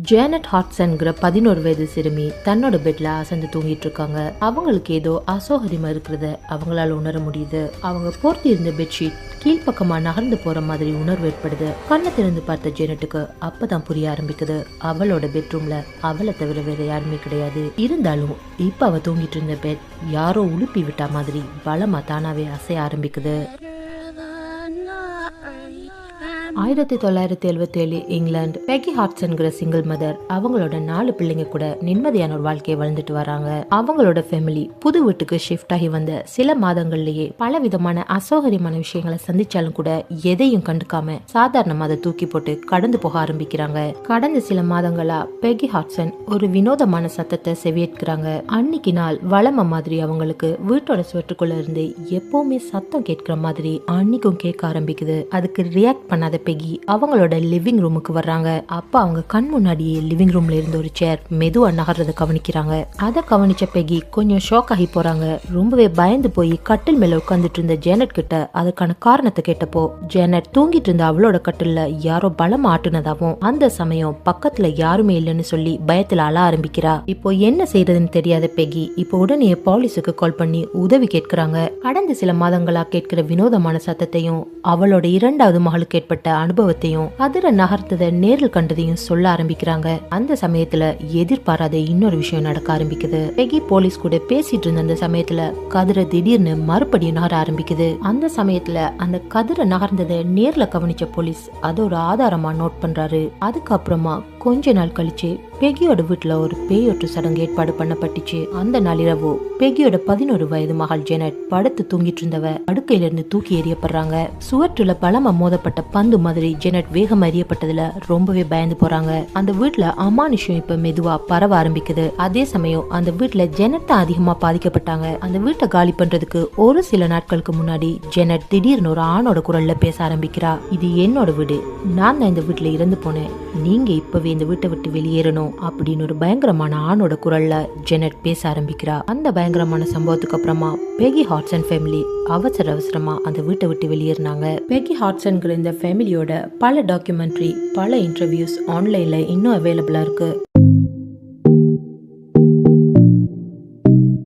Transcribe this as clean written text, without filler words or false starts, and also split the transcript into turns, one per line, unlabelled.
Janet ஹாட்சன்கிற 11 வயது சிறுமி தன்னோட பெட்ல அசந்து தூங்கிட்டு இருக்காங்க. அவங்களுக்கு ஏதோ அசௌகரியமா இருக்கிறத அவங்களால உணர முடியுது. அவங்க போர்த்தி இருந்த பெட்ஷீட் கீழ்ப்பக்கமா நகர்ந்து போற மாதிரி உணர்வு ஏற்படுது. கண்ணை திறந்து பார்த்த ஜேனட்டுக்கு அப்பதான் புரிய ஆரம்பிக்குது, அவளோட பெட்ரூம்ல அவளை தவிர வேற யாருமே கிடையாது. இருந்தாலும் இப்ப அவ தூங்கிட்டு இருந்த பெட் யாரோ உலுப்பி விட்டா மாதிரி பலமா தானாவே அசைய ஆரம்பிக்குது. 1977 இங்கிலாந்து பெகி ஹாட்சன்கிற சிங்கிள் மதர் அவங்களோட 4 பிள்ளைங்க கூட நிம்மதியான ஒரு வாழ்க்கையை வாழ்ந்துட்டு வராங்க. அவங்களோட ஃபேமிலி புது வீட்டுக்கு ஷிஃப்ட் ஆகி வந்த சில மாதங்கள்லயே பல விதமான அசௌகரியமான விஷயங்களை சந்திச்சாலும் கூட எதையும் கண்டுக்காம சாதாரணமா அதை தூக்கி போட்டு கடந்து போக ஆரம்பிக்கிறாங்க. கடந்த சில மாதங்களா பெகி ஹாட்சன் ஒரு வினோதமான சத்தத்தை செவியேற்கிறாங்க. அன்னைக்கு நாள் வளம மாதிரி அவங்களுக்கு வீட்டோட சுவற்றுக்குள்ள இருந்து எப்பவுமே சத்தம் கேட்கிற மாதிரி அன்னைக்கும் கேட்க ஆரம்பிக்குது. அதுக்கு ரியாக்ட் பண்ணாத பெகி அவங்களோட லிவிங் ரூமுக்கு வர்றாங்க. அப்ப அவங்க கண் முன்னாடியே லிவிங் ரூம்ல இருந்த ஒரு சேர் மெதுவா நகர்றத கவனிக்கிறாங்க. அதை கவனிச்ச பெகி கொஞ்சம் ஷாக் ஆகி போறாங்க. ரொம்பவே பயந்து போய் கட்டில் மேல உட்கார்ந்துட்டு இருந்த ஜேனட் கிட்ட அதுக்கான காரணத்தை கேட்டப்போ ஜேனட் தூங்கிட்டு இருந்த அவளோட கட்டில்ல யாரோ பலமா ஆட்டுனதாவும் அந்த சமயம் பக்கத்துல யாருமே இல்லைன்னு சொல்லி பயத்துல அழ ஆரம்பிக்கிறா. இப்போ என்ன செய்யறதுன்னு தெரியாத பெகி இப்போ உடனே போலீஸுக்கு கால் பண்ணி உதவி கேட்கிறாங்க. கடந்த சில மாதங்களா கேட்கிற வினோதமான சத்தத்தையும் அவளோட 2வது மகளுக்கு ஏற்பட்ட அனுபவத்தையும் அதிர நகர்த்தத நேரில் கண்டதையும் சொல்ல ஆரம்பிக்கிறாங்க. அந்த சமயத்துல எதிர்பாராத இன்னொரு விஷயம் நடக்க ஆரம்பிக்குது. பெகி போலீஸ் கூட பேசிட்டு இருந்த அந்த சமயத்துல கதிர திடீர்னு மறுபடியும் நகர ஆரம்பிக்குது. அந்த சமயத்துல அந்த கதிர நகர்ந்ததை நேர்ல கவனிச்ச போலீஸ் அதோட ஆதாரமா நோட் பண்றாரு. அதுக்கப்புறமா கொஞ்ச நாள் கழிச்சு பெகியோட வீட்டுல ஒரு பேயொற்று சடங்கு ஏற்பாடு பண்ணப்பட்டுச்சு. அந்த நாளிரவு பெகியோட 11 வயது மகள் ஜேனட் படுத்து தூங்கிட்டு இருந்தவ அடுக்கையில இருந்து தூக்கி எறியப்படுறாங்க. சுவற்றுல பலமா மோதப்பட்ட பந்து மாதிரி ஜேனட் வேகம் எறியப்பட்டதுல ரொம்பவே பயந்து போறாங்க. அந்த வீட்டுல அமானுஷம் இப்ப மெதுவா பரவ ஆரம்பிக்குது. அதே சமயம் அந்த வீட்டுல ஜேனட் தான் அதிகமா பாதிக்கப்பட்டாங்க. அந்த வீட்டை காலி பண்றதுக்கு ஒரு சில நாட்களுக்கு முன்னாடி ஜேனட் திடீர்னு ஒரு ஆணோட குரல்ல பேச ஆரம்பிக்கிறா. இது என்னோட வீடு, நான் தான் இந்த வீட்டுல இறந்து போனேன், நீங்க இப்பவே இந்த வீட்டை விட்டு வெளியேறணும் அப்படின்னு ஒரு பயங்கரமான ஆணோட குரல்ல ஜேனட் பேச ஆரம்பிக்கிறா. அந்த பயங்கரமான சம்பவத்துக்கு அப்புறமா பெகி ஹாட்சன் ஃபேமிலி அவசரமா அந்த வீட்டை விட்டு வெளியேறினாங்க. பெகி ஹாட்சன்கிற இந்த ஃபேமிலியோட பல டாக்குமெண்ட்ரி, பல இன்டர்வியூஸ் ஆன்லைன்ல இன்னும் அவைலபிளா இருக்கு.